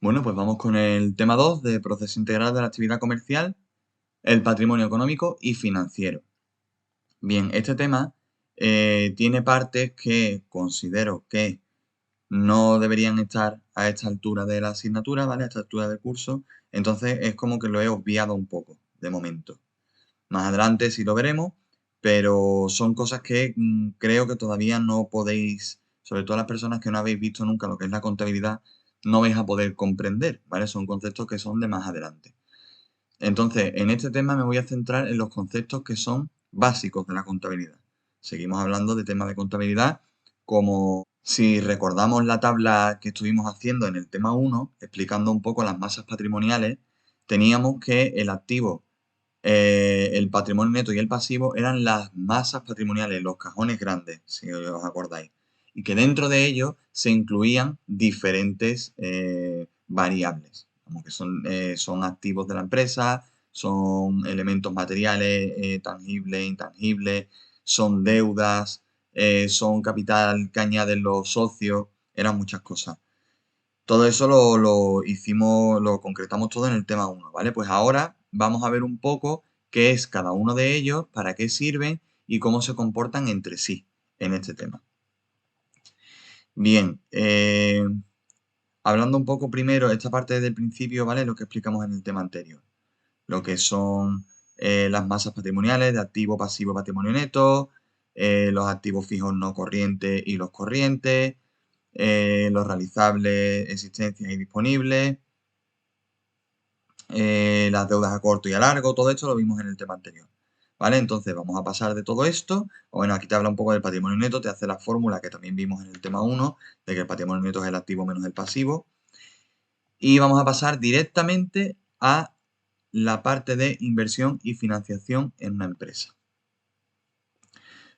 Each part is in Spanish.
Bueno, pues vamos con el tema 2 de proceso integral de la actividad comercial, el patrimonio económico y financiero. Bien, este tema tiene partes que considero que no deberían estar a esta altura de la asignatura, ¿vale? A esta altura del curso. Entonces es como que lo he obviado un poco, de momento. Más adelante sí lo veremos, pero son cosas que creo que todavía no podéis, sobre todo las personas que no habéis visto nunca lo que es la contabilidad, no vais a poder comprender, ¿vale? Son conceptos que son de más adelante. Entonces, en este tema me voy a centrar en los conceptos que son básicos de la contabilidad. Seguimos hablando de temas de contabilidad como si recordamos la tabla que estuvimos haciendo en el tema 1, explicando un poco las masas patrimoniales, teníamos que el activo, el patrimonio neto y el pasivo eran las masas patrimoniales, los cajones grandes, si os acordáis. Y que dentro de ellos se incluían diferentes variables, como que son activos de la empresa, son elementos materiales, tangibles, intangibles, son deudas, son capital que añaden los socios, eran muchas cosas. Todo eso lo hicimos, lo concretamos todo en el tema 1, ¿vale? Pues ahora vamos a ver un poco qué es cada uno de ellos, para qué sirven y cómo se comportan entre sí en este tema. Bien, hablando un poco primero, esta parte del principio, ¿vale? Lo que explicamos en el tema anterior. Lo que son las masas patrimoniales de activo, pasivo, patrimonio neto, los activos fijos no corrientes y los corrientes, los realizables, existencias y disponibles, las deudas a corto y a largo, todo esto lo vimos en el tema anterior. ¿Vale? Entonces vamos a pasar de todo esto. Bueno, aquí te habla un poco del patrimonio neto, te hace la fórmula que también vimos en el tema 1, de que el patrimonio neto es el activo menos el pasivo. Y vamos a pasar directamente a la parte de inversión y financiación en una empresa.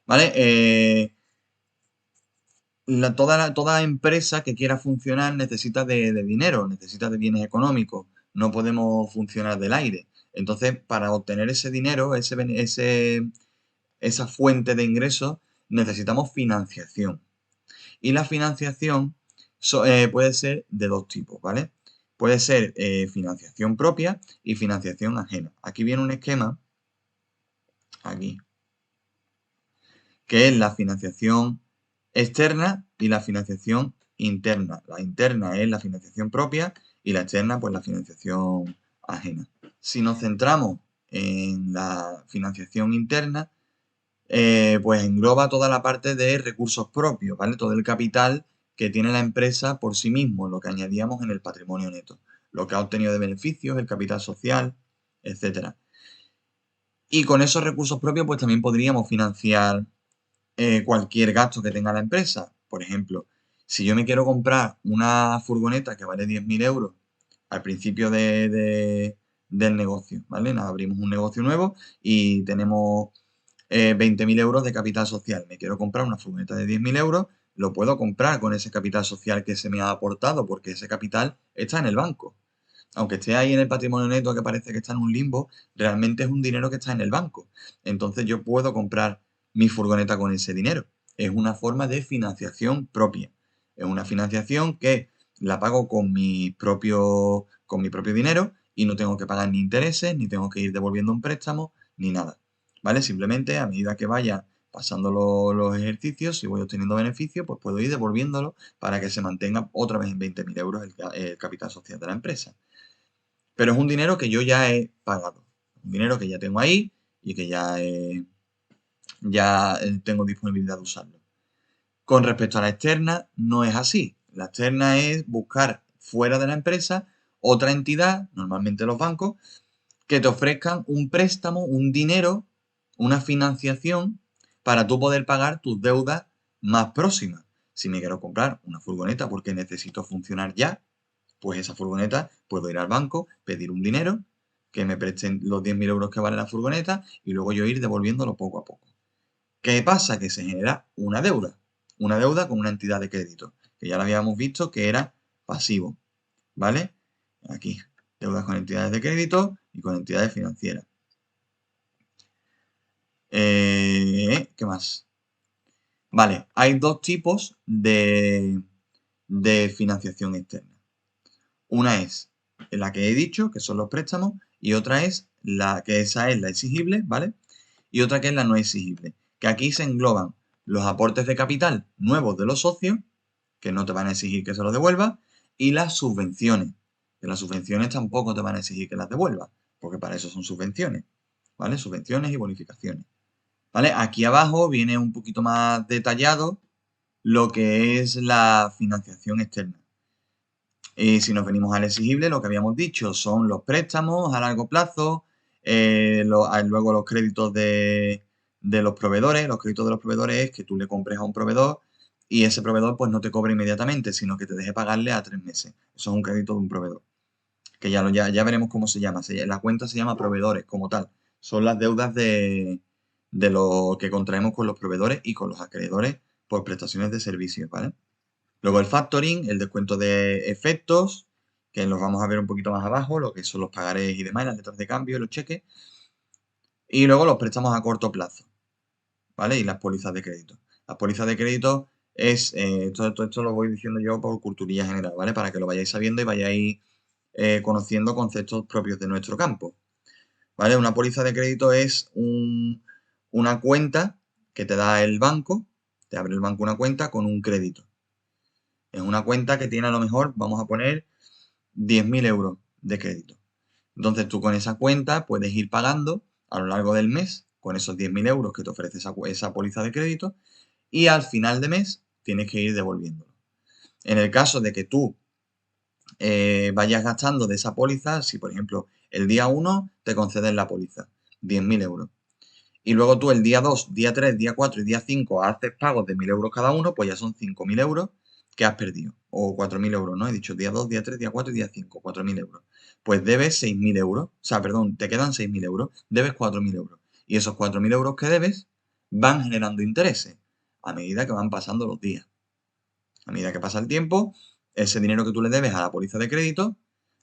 ¿Vale? Toda empresa que quiera funcionar necesita de dinero, necesita de bienes económicos. No podemos funcionar del aire. Entonces, para obtener ese dinero, esa fuente de ingresos, necesitamos financiación. Y la financiación puede ser de dos tipos, ¿vale? Puede ser financiación propia y financiación ajena. Aquí viene un esquema, aquí, que es la financiación externa y la financiación interna. La interna es la financiación propia y la externa, pues la financiación ajena. Si nos centramos en la financiación interna, pues engloba toda la parte de recursos propios, ¿vale? Todo el capital que tiene la empresa por sí mismo, lo que añadíamos en el patrimonio neto, lo que ha obtenido de beneficios, el capital social, etcétera. Y con esos recursos propios, pues también podríamos financiar cualquier gasto que tenga la empresa. Por ejemplo, si yo me quiero comprar una furgoneta que vale 10.000 euros al principio del negocio, ¿vale? Nos abrimos un negocio nuevo y tenemos 20.000 euros de capital social. Me quiero comprar una furgoneta de 10.000 euros, lo puedo comprar con ese capital social que se me ha aportado, porque ese capital está en el banco. Aunque esté ahí en el patrimonio neto que parece que está en un limbo, realmente es un dinero que está en el banco. Entonces yo puedo comprar mi furgoneta con ese dinero. Es una forma de financiación propia. Es una financiación que la pago con mi propio dinero y no tengo que pagar ni intereses, ni tengo que ir devolviendo un préstamo, ni nada. ¿Vale? Simplemente a medida que vaya pasando los ejercicios, si voy obteniendo beneficios, pues puedo ir devolviéndolo para que se mantenga otra vez en 20.000 euros el capital social de la empresa. Pero es un dinero que yo ya he pagado. Un dinero que ya tengo ahí y que ya tengo disponibilidad de usarlo. Con respecto a la externa, no es así. La externa es buscar fuera de la empresa otra entidad, normalmente los bancos, que te ofrezcan un préstamo, un dinero, una financiación para tú poder pagar tus deudas más próximas. Si me quiero comprar una furgoneta porque necesito funcionar ya, pues esa furgoneta puedo ir al banco, pedir un dinero, que me presten los 10.000 euros que vale la furgoneta y luego yo ir devolviéndolo poco a poco. ¿Qué pasa? Que se genera una deuda con una entidad de crédito, que ya lo habíamos visto que era pasivo, ¿vale? Aquí, deudas con entidades de crédito y con entidades financieras. ¿Qué más? Vale, hay dos tipos de financiación externa. Una es la que he dicho, que son los préstamos, y otra es esa es la exigible, ¿vale? Y otra que es la no exigible, que aquí se engloban los aportes de capital nuevos de los socios, que no te van a exigir que se los devuelvas, y las subvenciones, que las subvenciones tampoco te van a exigir que las devuelvas, porque para eso son subvenciones, ¿vale? Subvenciones y bonificaciones, ¿vale? Aquí abajo viene un poquito más detallado lo que es la financiación externa. Y si nos venimos al exigible, lo que habíamos dicho son los préstamos a largo plazo, luego los créditos de los proveedores. Los créditos de los proveedores es que tú le compres a un proveedor y ese proveedor pues no te cobra inmediatamente, sino que te deje pagarle a 3 meses. Eso es un crédito de un proveedor. Que ya veremos cómo se llama. La cuenta se llama proveedores como tal. Son las deudas de lo que contraemos con los proveedores y con los acreedores por prestaciones de servicios, ¿vale? Luego el factoring, el descuento de efectos, que los vamos a ver un poquito más abajo, lo que son los pagarés y demás, las letras de cambio y los cheques. Y luego los préstamos a corto plazo, ¿vale? Y las pólizas de crédito. Las pólizas de crédito todo esto lo voy diciendo yo por culturilla general, ¿vale? Para que lo vayáis sabiendo y vayáis conociendo conceptos propios de nuestro campo, ¿vale? Una póliza de crédito es una cuenta que te da el banco, te abre el banco una cuenta con un crédito. Es una cuenta que tiene a lo mejor, vamos a poner, 10.000 euros de crédito. Entonces tú con esa cuenta puedes ir pagando a lo largo del mes con esos 10.000 euros que te ofrece esa póliza de crédito y al final de mes tienes que ir devolviéndolo. En el caso de que tú vayas gastando de esa póliza, si por ejemplo el día 1 te conceden la póliza, 10.000 euros, y luego tú el día 2, día 3, día 4 y día 5 haces pagos de 1.000 euros cada uno, pues ya son 5.000 euros que has perdido. O 4.000 euros, ¿no? He dicho día 2, día 3, día 4 y día 5, 4.000 euros. Pues debes 6.000 euros. O sea, perdón, te quedan 6.000 euros. Debes 4.000 euros. Y esos 4.000 euros que debes van generando intereses a medida que van pasando los días. A medida que pasa el tiempo, ese dinero que tú le debes a la póliza de crédito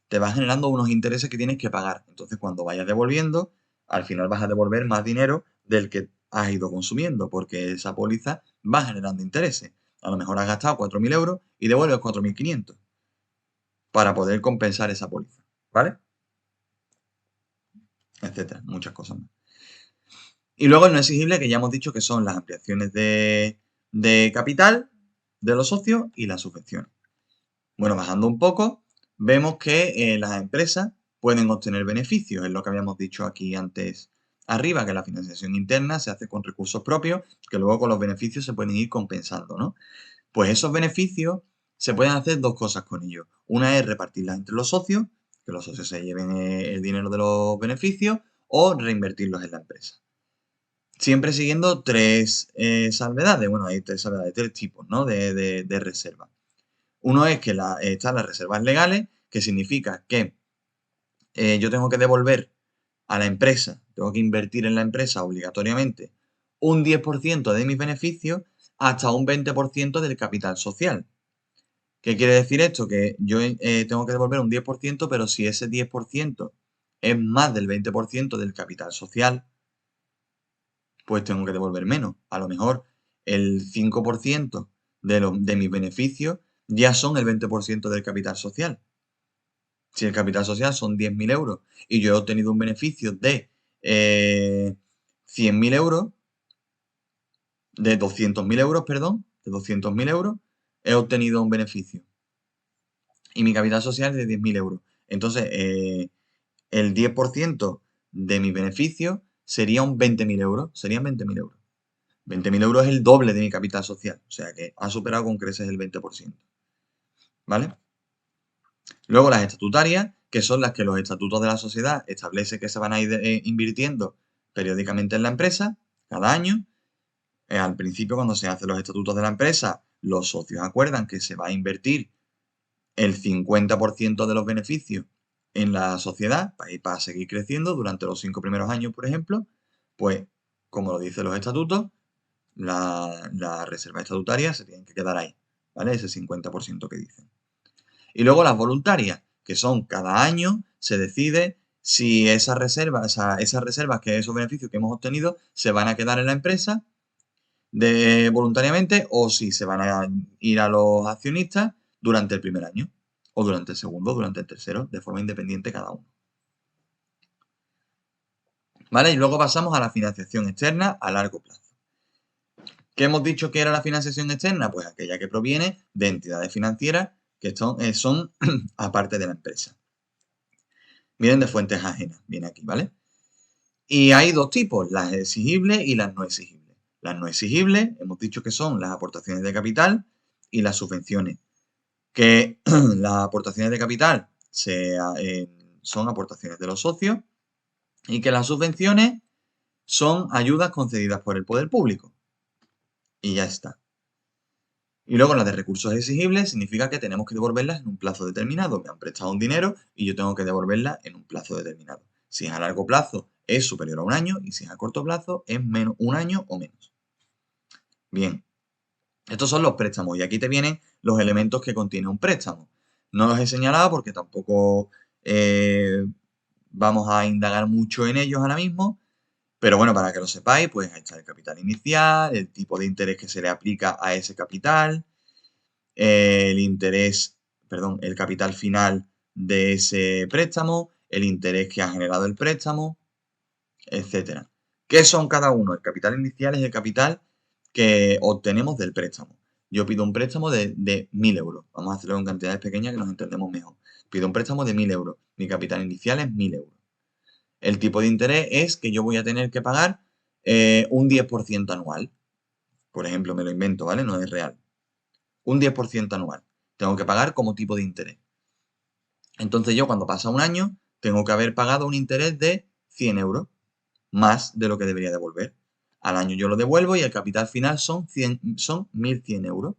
te va generando unos intereses que tienes que pagar. Entonces, cuando vayas devolviendo, al final vas a devolver más dinero del que has ido consumiendo, porque esa póliza va generando intereses. A lo mejor has gastado 4.000 euros y devuelves 4.500 para poder compensar esa póliza, ¿vale? Etcétera, muchas cosas más. Y luego el no exigible, que ya hemos dicho que son las ampliaciones de capital de los socios y las subvenciones. Bueno, bajando un poco, vemos que las empresas pueden obtener beneficios, es lo que habíamos dicho aquí antes arriba, que la financiación interna se hace con recursos propios, que luego con los beneficios se pueden ir compensando, ¿no? Pues esos beneficios se pueden hacer dos cosas con ellos. Una es repartirlas entre los socios, que los socios se lleven el dinero de los beneficios, o reinvertirlos en la empresa. Siempre siguiendo tres salvedades. Bueno, hay tres salvedades, tres tipos, ¿no? de reserva. Uno es que están las reservas legales, que significa que yo tengo que devolver a la empresa, tengo que invertir en la empresa obligatoriamente un 10% de mis beneficios hasta un 20% del capital social. ¿Qué quiere decir esto? Que yo tengo que devolver un 10%, pero si ese 10% es más del 20% del capital social, pues tengo que devolver menos. A lo mejor el 5% de mis beneficios ya son el 20% del capital social. Si el capital social son 10.000 euros y yo he obtenido un beneficio de 100.000 euros, de 200.000 euros, perdón, de 200.000 euros, he obtenido un beneficio. Y mi capital social es de 10.000 euros. Entonces, el 10% de mi beneficio serían 20.000 euros. Serían 20.000 euros. 20.000 euros es el doble de mi capital social. O sea que ha superado con creces el 20%. ¿Vale? Luego las estatutarias, que son las que los estatutos de la sociedad establecen que se van a ir invirtiendo periódicamente en la empresa, cada año. Al principio, cuando se hacen los estatutos de la empresa, los socios acuerdan que se va a invertir el 50% de los beneficios en la sociedad para seguir creciendo durante los 5 primeros años, por ejemplo. Pues, como lo dicen los estatutos, las reservas estatutarias se tienen que quedar ahí, ¿vale? Ese 50% que dicen. Y luego las voluntarias, que son cada año se decide si esas reservas, que esos beneficios que hemos obtenido se van a quedar en la empresa voluntariamente o si se van a ir a los accionistas durante el primer año o durante el segundo, o durante el tercero, de forma independiente cada uno. ¿Vale? Y luego pasamos a la financiación externa a largo plazo. ¿Qué hemos dicho que era la financiación externa? Pues aquella que proviene de entidades financieras que son aparte de la empresa. Vienen de fuentes ajenas, viene aquí, ¿vale? Y hay dos tipos, las exigibles y las no exigibles. Las no exigibles, hemos dicho que son las aportaciones de capital y las subvenciones. Que las aportaciones de capital son aportaciones de los socios y que las subvenciones son ayudas concedidas por el poder público. Y ya está. Y luego las de recursos exigibles significa que tenemos que devolverlas en un plazo determinado. Me han prestado un dinero y yo tengo que devolverla en un plazo determinado. Si es a largo plazo es superior a un año y si es a corto plazo es menos un año o menos. Bien, estos son los préstamos y aquí te vienen los elementos que contiene un préstamo. No los he señalado porque tampoco vamos a indagar mucho en ellos ahora mismo, pero bueno, para que lo sepáis, pues ahí está el capital inicial, el tipo de interés que se le aplica a ese capital, el capital final de ese préstamo, el interés que ha generado el préstamo, etcétera. ¿Qué son cada uno? El capital inicial es el capital que obtenemos del préstamo. Yo pido un préstamo de 1.000 euros. Vamos a hacerlo en cantidades pequeñas que nos entendemos mejor. Pido un préstamo de 1.000 euros. Mi capital inicial es 1.000 euros. El tipo de interés es que yo voy a tener que pagar un 10% anual. Por ejemplo, me lo invento, ¿vale? No es real. Un 10% anual. Tengo que pagar como tipo de interés. Entonces yo cuando pasa un año tengo que haber pagado un interés de 100 euros, más de lo que debería devolver. Al año yo lo devuelvo y el capital final son 1.100 euros.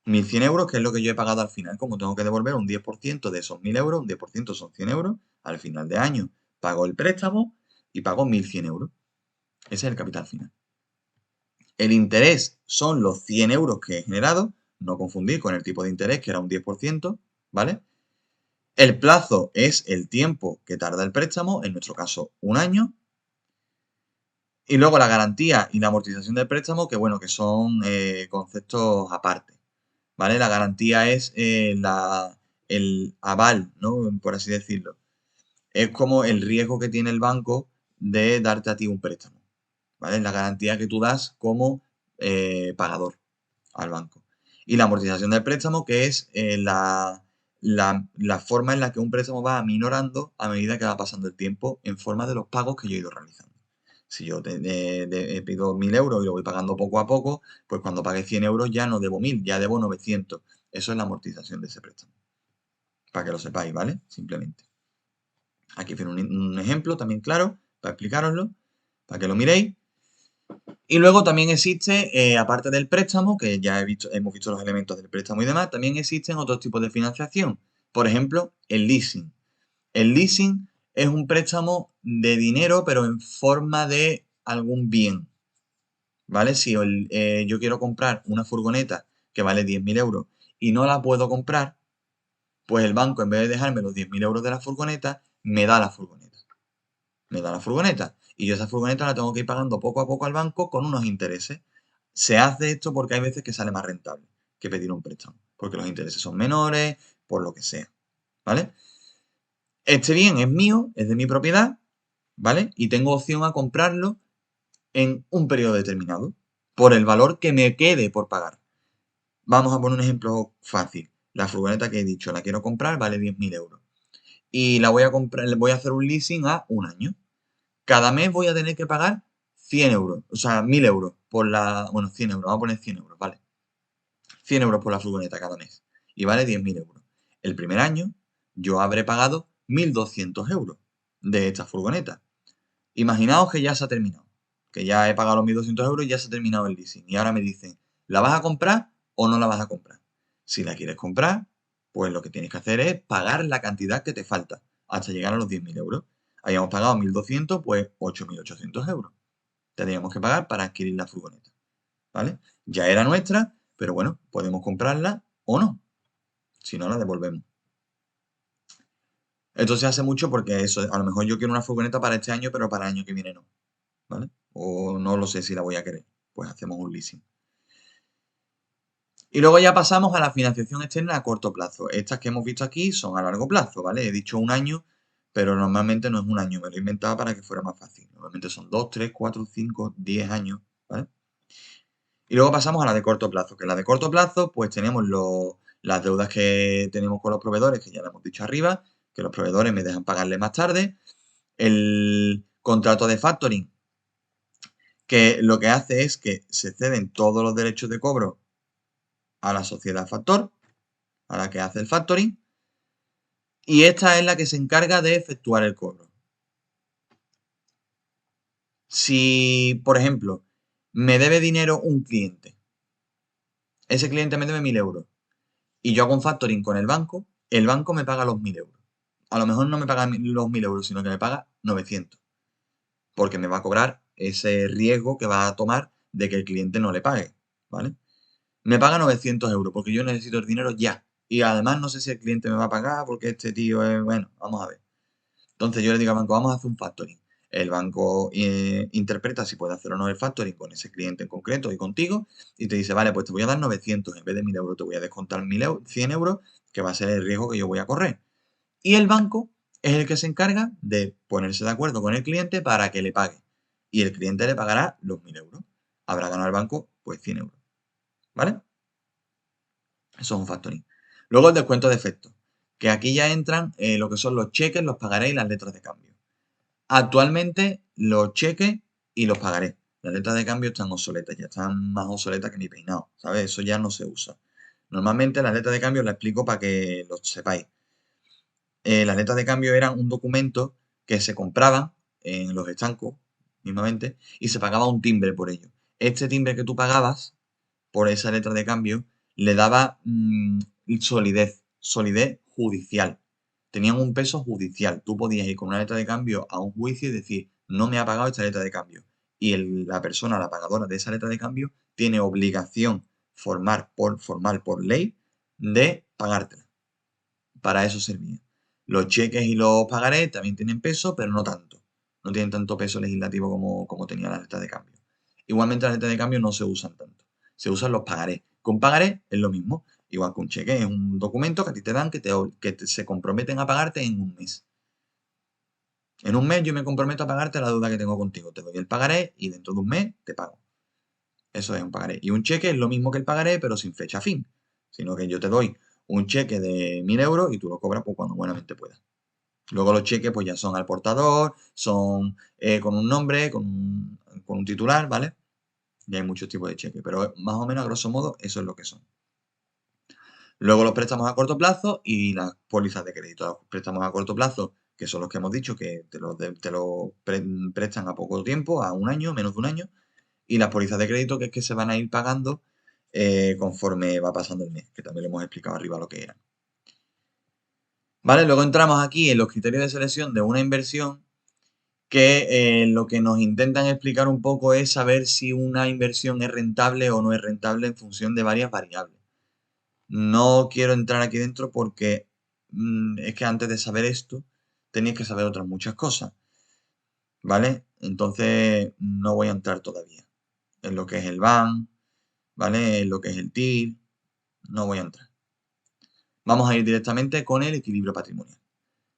1.100 euros, que es lo que yo he pagado al final. Como tengo que devolver un 10% de esos 1.000 euros, un 10% son 100 euros, al final de año pago el préstamo y pago 1.100 euros. Ese es el capital final. El interés son los 100 euros que he generado, no confundir con el tipo de interés, que era un 10%, ¿vale? El plazo es el tiempo que tarda el préstamo, en nuestro caso un año. Y luego la garantía y la amortización del préstamo, que bueno, que son conceptos aparte, ¿vale? La garantía es el aval, ¿no? Por así decirlo. Es como el riesgo que tiene el banco de darte a ti un préstamo, ¿vale? La garantía que tú das como pagador al banco. Y la amortización del préstamo, que es la forma en la que un préstamo va aminorando a medida que va pasando el tiempo en forma de los pagos que yo he ido realizando. Si yo pido 1.000 euros y lo voy pagando poco a poco, pues cuando pague 100 euros ya no debo 1.000, ya debo 900. Eso es la amortización de ese préstamo. Para que lo sepáis, ¿vale? Simplemente. Aquí viene un ejemplo también claro para explicároslo, para que lo miréis. Y luego también existe, aparte del préstamo, que ya hemos visto los elementos del préstamo y demás, también existen otros tipos de financiación. Por ejemplo, el leasing. El leasing es un préstamo de dinero, pero en forma de algún bien. ¿Vale? Si yo quiero comprar una furgoneta que vale 10.000 euros y no la puedo comprar, pues el banco, en vez de dejarme los 10.000 euros de la furgoneta, me da la furgoneta. Me da la furgoneta. Y yo esa furgoneta la tengo que ir pagando poco a poco al banco con unos intereses. Se hace esto porque hay veces que sale más rentable que pedir un préstamo. Porque los intereses son menores, por lo que sea. ¿Vale? Este bien es mío, es de mi propiedad, ¿vale? Y tengo opción a comprarlo en un periodo determinado, por el valor que me quede por pagar. Vamos a poner un ejemplo fácil. La furgoneta que he dicho, la quiero comprar, vale 10.000 euros. Y la voy a comprar, le voy a hacer un leasing a un año. Cada mes voy a tener que pagar 100 euros, o sea, 1.000 euros por bueno, 100 euros, vamos a poner 100 euros, vale. 100 euros por la furgoneta cada mes y vale 10.000 euros. El primer año yo habré pagado 1.200 euros de esta furgoneta. Imaginaos que ya se ha terminado, que ya he pagado los 1.200 euros y ya se ha terminado el leasing. Y ahora me dicen, ¿la vas a comprar o no la vas a comprar? Si la quieres comprar, pues lo que tienes que hacer es pagar la cantidad que te falta hasta llegar a los 10.000 euros. Habíamos pagado 1.200, pues 8.800 euros. Tendríamos que pagar para adquirir la furgoneta, ¿vale? Ya era nuestra, pero bueno, podemos comprarla o no. Si no, la devolvemos. Esto se hace mucho porque eso, a lo mejor yo quiero una furgoneta para este año, pero para el año que viene no, ¿vale? O no lo sé si la voy a querer. Pues hacemos un leasing. Y luego ya pasamos a la financiación externa a corto plazo. Estas que hemos visto aquí son a largo plazo, ¿vale? He dicho un año, pero normalmente no es un año, me lo he inventado para que fuera más fácil. Normalmente son 2, 3, 4, 5, 10 años, ¿vale? Y luego pasamos a la de corto plazo, que la de corto plazo, pues tenemos las deudas que tenemos con los proveedores, que ya lo hemos dicho arriba, que los proveedores me dejan pagarle más tarde. El contrato de factoring, que lo que hace es que se ceden todos los derechos de cobro a la sociedad factor, a la que hace el factoring, y esta es la que se encarga de efectuar el cobro. Si, por ejemplo, me debe dinero un cliente, ese cliente me debe 1.000 euros, y yo hago un factoring con el banco me paga los 1.000 euros. A lo mejor no me paga los 1.000 euros, sino que me paga 900, porque me va a cobrar ese riesgo que va a tomar de que el cliente no le pague, ¿vale? Me paga 900 euros porque yo necesito el dinero ya. Y además no sé si el cliente me va a pagar porque este tío es, bueno, vamos a ver. Entonces yo le digo al banco, vamos a hacer un factoring. El banco interpreta si puede hacer o no el factoring con ese cliente en concreto y contigo y te dice, vale, pues te voy a dar 900 en vez de 1.000 euros, te voy a descontar 100 euros, que va a ser el riesgo que yo voy a correr. Y el banco es el que se encarga de ponerse de acuerdo con el cliente para que le pague. Y el cliente le pagará los 1.000 euros. Habrá ganado el banco, pues 100 euros. ¿Vale? Eso es un factoring. Luego el descuento de efecto, que aquí ya entran lo que son los cheques, los pagarés y las letras de cambio. Actualmente los cheques y los pagarés. Las letras de cambio están obsoletas, ya están más obsoletas que mi peinado, ¿sabes? Eso ya no se usa. Normalmente las letras de cambio las explico para que lo sepáis. Las letras de cambio eran un documento que se compraban en los estancos, mismamente, y se pagaba un timbre por ello. Este timbre que tú pagabas por esa letra de cambio le daba solidez judicial. Tenían un peso judicial. Tú podías ir con una letra de cambio a un juicio y decir, no me ha pagado esta letra de cambio. Y la persona, la pagadora de esa letra de cambio, tiene obligación formal por ley de pagártela. Para eso servía. Los cheques y los pagarés también tienen peso, pero no tanto. No tienen tanto peso legislativo como tenía la letra de cambio. Igualmente las letras de cambio no se usan tanto. Se usan los pagarés. Con pagarés es lo mismo. Igual que un cheque es un documento que a ti te dan que se comprometen a pagarte en un mes. En un mes yo me comprometo a pagarte la deuda que tengo contigo. Te doy el pagaré y dentro de un mes te pago. Eso es un pagaré. Y un cheque es lo mismo que el pagaré, pero sin fecha fin. Sino que yo te doy un cheque de 1.000 euros y tú lo cobras pues, cuando buenamente puedas. Luego los cheques pues ya son al portador, son con un nombre, con un titular, ¿vale? Y hay muchos tipos de cheques, pero más o menos a grosso modo eso es lo que son. Luego los préstamos a corto plazo y las pólizas de crédito. Los préstamos a corto plazo, que son los que hemos dicho que te lo prestan a poco tiempo, a un año, menos de un año. Y las pólizas de crédito, que es que se van a ir pagando conforme va pasando el mes, que también lo hemos explicado arriba lo que era. ¿Vale? Luego entramos aquí en los criterios de selección de una inversión que lo que nos intentan explicar un poco es saber si una inversión es rentable o no es rentable en función de varias variables. No quiero entrar aquí dentro porque es que antes de saber esto tenéis que saber otras muchas cosas, ¿vale? Entonces no voy a entrar todavía en lo que es el BAN, ¿vale? En lo que es el TIR, no voy a entrar. Vamos a ir directamente con el equilibrio patrimonial,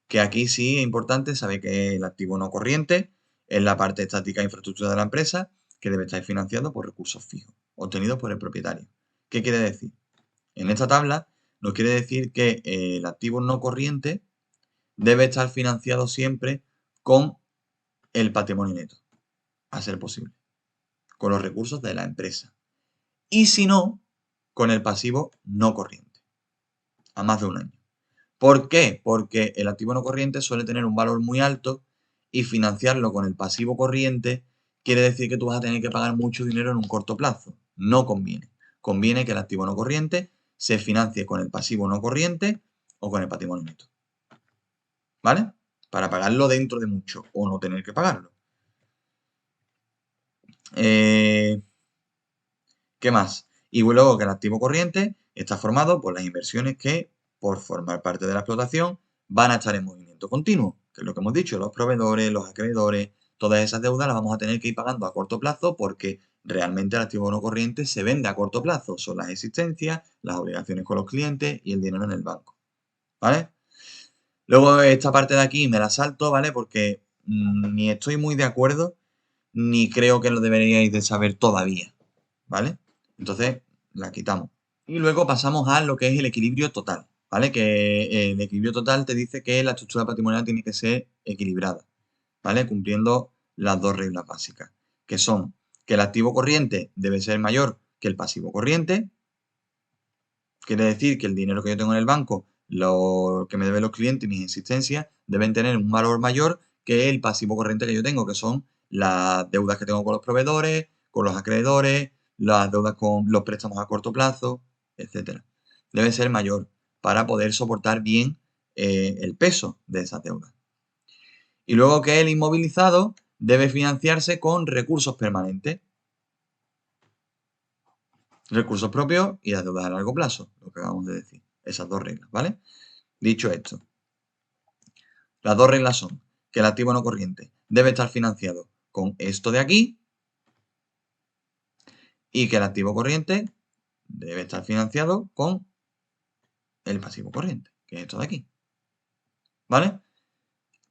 que aquí sí es importante saber que el activo no corriente es la parte estática de infraestructura de la empresa que debe estar financiado por recursos fijos, obtenidos por el propietario. ¿Qué quiere decir? En esta tabla nos quiere decir que el activo no corriente debe estar financiado siempre con el patrimonio neto, a ser posible, con los recursos de la empresa. Y si no, con el pasivo no corriente, a más de un año. ¿Por qué? Porque el activo no corriente suele tener un valor muy alto y financiarlo con el pasivo corriente quiere decir que tú vas a tener que pagar mucho dinero en un corto plazo. No conviene. Conviene que el activo no corriente se financie con el pasivo no corriente o con el patrimonio neto. ¿Vale? Para pagarlo dentro de mucho o no tener que pagarlo. ¿Qué más? Y luego que el activo corriente está formado por las inversiones que, por formar parte de la explotación, van a estar en movimiento continuo, que es lo que hemos dicho, los proveedores, los acreedores, todas esas deudas las vamos a tener que ir pagando a corto plazo porque realmente el activo no corriente se vende a corto plazo. Son las existencias, las obligaciones con los clientes y el dinero en el banco. ¿Vale? Luego esta parte de aquí me la salto, ¿vale? Porque ni estoy muy de acuerdo, ni creo que lo deberíais de saber todavía, ¿vale? Entonces, la quitamos. Y luego pasamos a lo que es el equilibrio total, ¿vale? Que el equilibrio total te dice que la estructura patrimonial tiene que ser equilibrada, ¿vale? Cumpliendo las dos reglas básicas, que son que el activo corriente debe ser mayor que el pasivo corriente. Quiere decir que el dinero que yo tengo en el banco, lo que me deben los clientes y mis existencias, deben tener un valor mayor que el pasivo corriente que yo tengo, que son las deudas que tengo con los proveedores, con los acreedores, las deudas con los préstamos a corto plazo, etc. Debe ser mayor para poder soportar bien el peso de esas deudas. Y luego que el inmovilizado debe financiarse con recursos permanentes. Recursos propios y las deudas a largo plazo, lo que acabamos de decir. Esas dos reglas, ¿vale? Dicho esto, las dos reglas son que el activo no corriente debe estar financiado con esto de aquí y que el activo corriente debe estar financiado con el pasivo corriente, que es esto de aquí. ¿Vale?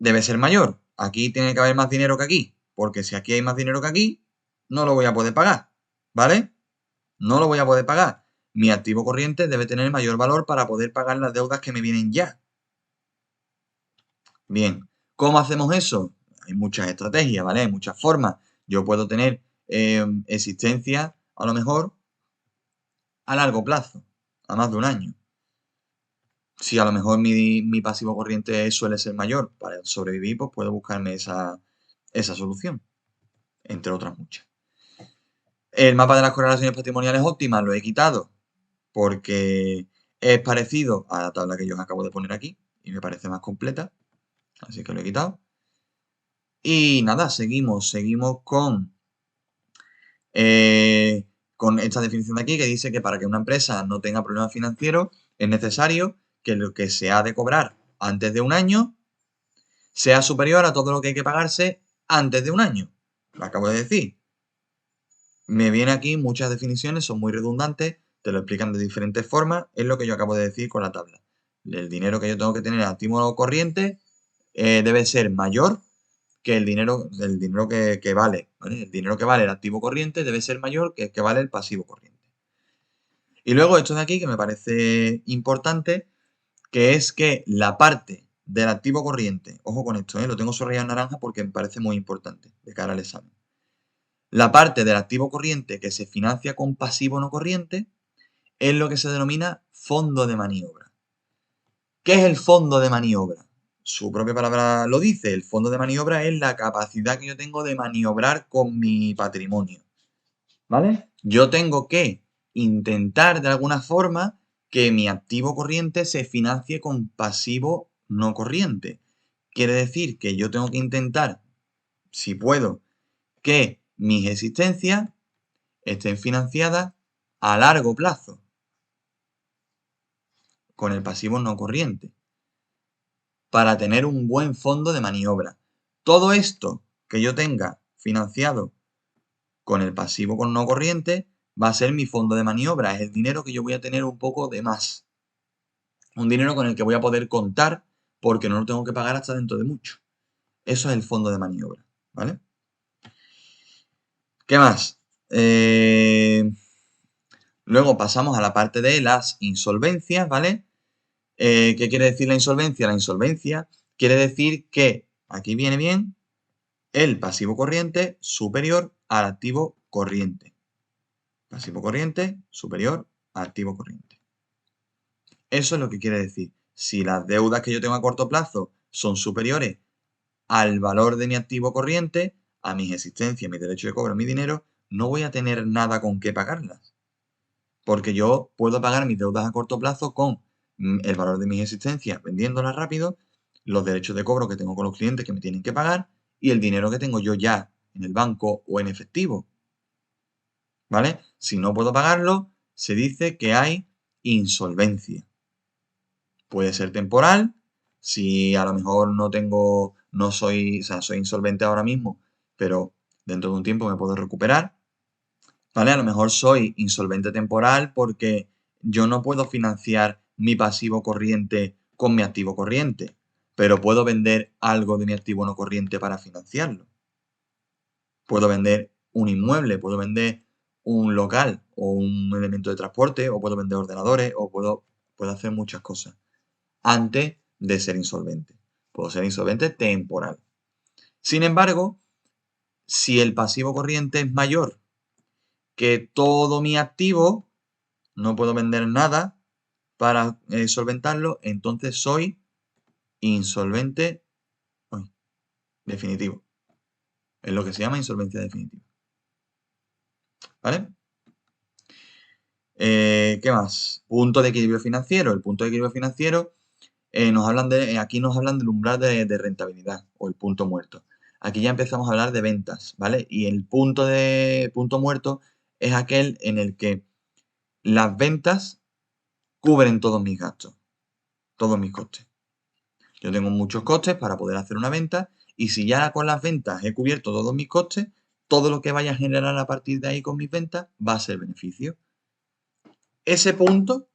Debe ser mayor. Aquí tiene que haber más dinero que aquí, porque si aquí hay más dinero que aquí, no lo voy a poder pagar. ¿Vale? No lo voy a poder pagar. Mi activo corriente debe tener mayor valor para poder pagar las deudas que me vienen ya. Bien, ¿cómo hacemos eso? Hay muchas estrategias, ¿vale? Hay muchas formas. Yo puedo tener existencia, a lo mejor, a largo plazo, a más de un año. Si a lo mejor mi pasivo corriente suele ser mayor para sobrevivir, pues puedo buscarme esa solución, entre otras muchas. El mapa de las correlaciones patrimoniales óptimas lo he quitado porque es parecido a la tabla que yo os acabo de poner aquí y me parece más completa, así que lo he quitado. Y nada, seguimos con esta definición de aquí que dice que para que una empresa no tenga problemas financieros es necesario que lo que se ha de cobrar antes de un año sea superior a todo lo que hay que pagarse antes de un año. Lo acabo de decir. Me viene aquí muchas definiciones, son muy redundantes, te lo explican de diferentes formas, es lo que yo acabo de decir con la tabla. El dinero que yo tengo que tener en activo corriente debe ser mayor que el dinero que vale, ¿vale? El dinero que vale el activo corriente debe ser mayor que el que vale el pasivo corriente. Y luego esto de aquí que me parece importante, que es que la parte del activo corriente, ojo con esto, lo tengo subrayado en naranja porque me parece muy importante de cara al examen. La parte del activo corriente que se financia con pasivo no corriente es lo que se denomina fondo de maniobra. ¿Qué es el fondo de maniobra? Su propia palabra lo dice, el fondo de maniobra es la capacidad que yo tengo de maniobrar con mi patrimonio. ¿Vale? Yo tengo que intentar de alguna forma que mi activo corriente se financie con pasivo no corriente. Quiere decir que yo tengo que intentar, si puedo, que mis existencias estén financiadas a largo plazo con el pasivo no corriente para tener un buen fondo de maniobra. Todo esto que yo tenga financiado con el pasivo con no corriente va a ser mi fondo de maniobra, es el dinero que yo voy a tener un poco de más. Un dinero con el que voy a poder contar porque no lo tengo que pagar hasta dentro de mucho. Eso es el fondo de maniobra, ¿vale? ¿Qué más? Luego pasamos a la parte de las insolvencias, ¿vale? ¿Qué quiere decir la insolvencia? La insolvencia quiere decir que, aquí viene bien, el pasivo corriente superior al activo corriente. Pasivo corriente superior al activo corriente. Eso es lo que quiere decir. Si las deudas que yo tengo a corto plazo son superiores al valor de mi activo corriente, a mis existencias, mi derecho de cobro, mi dinero, no voy a tener nada con qué pagarlas. Porque yo puedo pagar mis deudas a corto plazo con el valor de mis existencias vendiéndolas rápido, los derechos de cobro que tengo con los clientes que me tienen que pagar y el dinero que tengo yo ya en el banco o en efectivo. ¿Vale? Si no puedo pagarlo, se dice que hay insolvencia. Puede ser temporal, si a lo mejor soy insolvente ahora mismo, pero dentro de un tiempo me puedo recuperar. ¿Vale? A lo mejor soy insolvente temporal porque yo no puedo financiar mi pasivo corriente con mi activo corriente, pero puedo vender algo de mi activo no corriente para financiarlo. Puedo vender un inmueble, puedo vender un local o un elemento de transporte, o puedo vender ordenadores, o puedo hacer muchas cosas antes de ser insolvente. Puedo ser insolvente temporal. Sin embargo, si el pasivo corriente es mayor que todo mi activo, no puedo vender nada para solventarlo, entonces soy insolvente definitivo. Es lo que se llama insolvencia definitiva. ¿Vale? ¿Qué más? Punto de equilibrio financiero. El punto de equilibrio financiero aquí nos hablan del umbral de rentabilidad o el punto muerto. Aquí ya empezamos a hablar de ventas, ¿vale? Y el punto muerto es aquel en el que las ventas cubren todos mis gastos, todos mis costes. Yo tengo muchos costes para poder hacer una venta y si ya con las ventas he cubierto todos mis costes, todo lo que vaya a generar a partir de ahí con mis ventas va a ser beneficio. Ese punto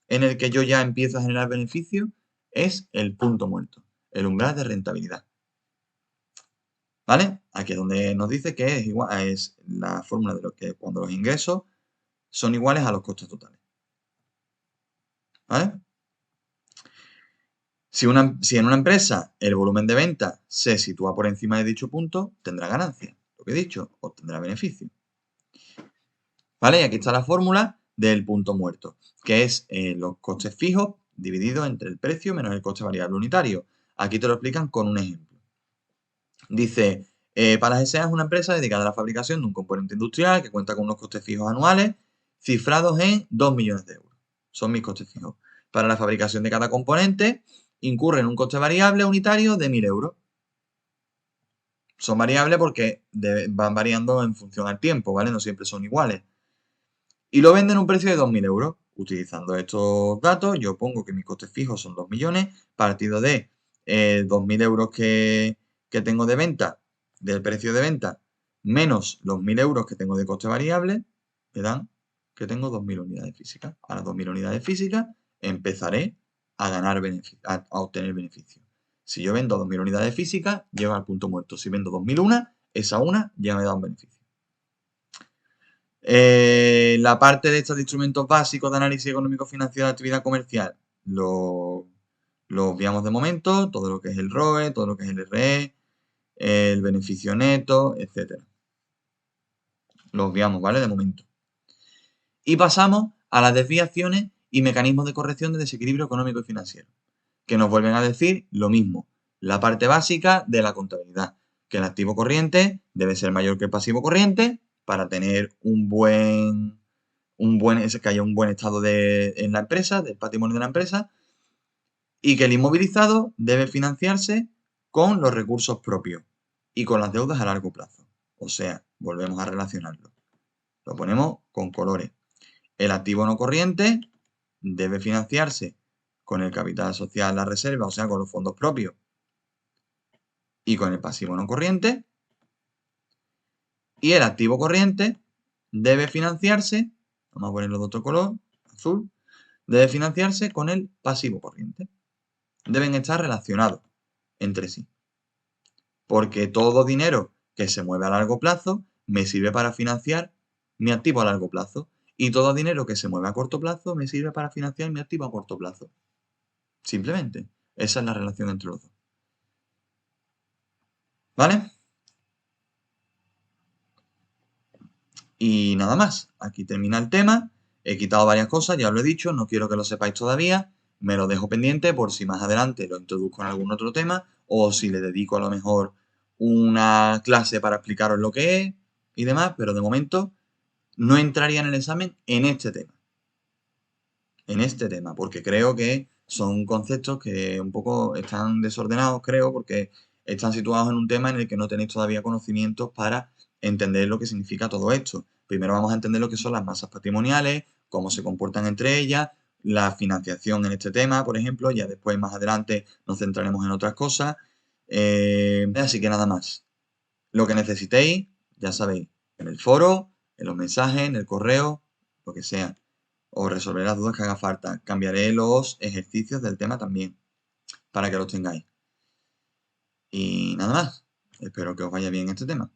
en el que yo ya empiezo a generar beneficio es el punto muerto, el umbral de rentabilidad. ¿Vale? Aquí es donde nos dice que es igual, es la fórmula de lo que cuando los ingresos son iguales a los costes totales. ¿Vale? Si en una empresa el volumen de venta se sitúa por encima de dicho punto, tendrá ganancia, lo que he dicho, obtendrá beneficio. ¿Vale? Y aquí está la fórmula del punto muerto, que es los costes fijos divididos entre el precio menos el coste variable unitario. Aquí te lo explican con un ejemplo. Dice, Palas S.A. es una empresa dedicada a la fabricación de un componente industrial que cuenta con unos costes fijos anuales cifrados en 2 millones de euros. Son mis costes fijos. Para la fabricación de cada componente incurre en un coste variable unitario de 1.000 euros. Son variables porque van variando en función al tiempo, ¿vale? No siempre son iguales. Y lo venden a un precio de 2.000 euros. Utilizando estos datos, yo pongo que mis costes fijos son 2 millones, partido de 2.000 euros que tengo de venta, del precio de venta, menos los 1.000 euros que tengo de coste variable, me dan que tengo 2.000 unidades físicas. A las 2.000 unidades físicas empezaré a ganar a obtener beneficio. Si yo vendo 2.000 unidades físicas, llego al punto muerto. Si vendo 2.001, esa una ya me da un beneficio. La parte de estos instrumentos básicos de análisis económico financiero de actividad comercial lo obviamos de momento, todo lo que es el ROE, todo lo que es el RE, el beneficio neto, etc. Lo obviamos, ¿vale? De momento. Y pasamos a las desviaciones y mecanismos de corrección de desequilibrio económico y financiero, que nos vuelven a decir lo mismo, la parte básica de la contabilidad, que el activo corriente debe ser mayor que el pasivo corriente para tener que haya un buen estado en la empresa, del patrimonio de la empresa, y que el inmovilizado debe financiarse con los recursos propios y con las deudas a largo plazo. O sea, volvemos a relacionarlo. Lo ponemos con colores. El activo no corriente debe financiarse con el capital social, la reserva, o sea, con los fondos propios y con el pasivo no corriente. Y el activo corriente debe financiarse, vamos a ponerlo de otro color, azul, debe financiarse con el pasivo corriente. Deben estar relacionados entre sí. Porque todo dinero que se mueve a largo plazo me sirve para financiar mi activo a largo plazo. Y todo dinero que se mueve a corto plazo me sirve para financiar mi activo a corto plazo. Simplemente. Esa es la relación entre los dos. ¿Vale? Y nada más. Aquí termina el tema. He quitado varias cosas, ya os lo he dicho. No quiero que lo sepáis todavía. Me lo dejo pendiente por si más adelante lo introduzco en algún otro tema o si le dedico a lo mejor una clase para explicaros lo que es y demás. Pero de momento no entraría en el examen en este tema. En este tema, porque creo que son conceptos que un poco están desordenados, creo, porque están situados en un tema en el que no tenéis todavía conocimientos para entender lo que significa todo esto. Primero vamos a entender lo que son las masas patrimoniales, cómo se comportan entre ellas, la financiación en este tema, por ejemplo, ya después más adelante nos centraremos en otras cosas. Así que nada más. Lo que necesitéis, ya sabéis, en el foro, en los mensajes, en el correo, lo que sea. Os resolveré las dudas que haga falta. Cambiaré los ejercicios del tema también, para que los tengáis. Y nada más. Espero que os vaya bien este tema.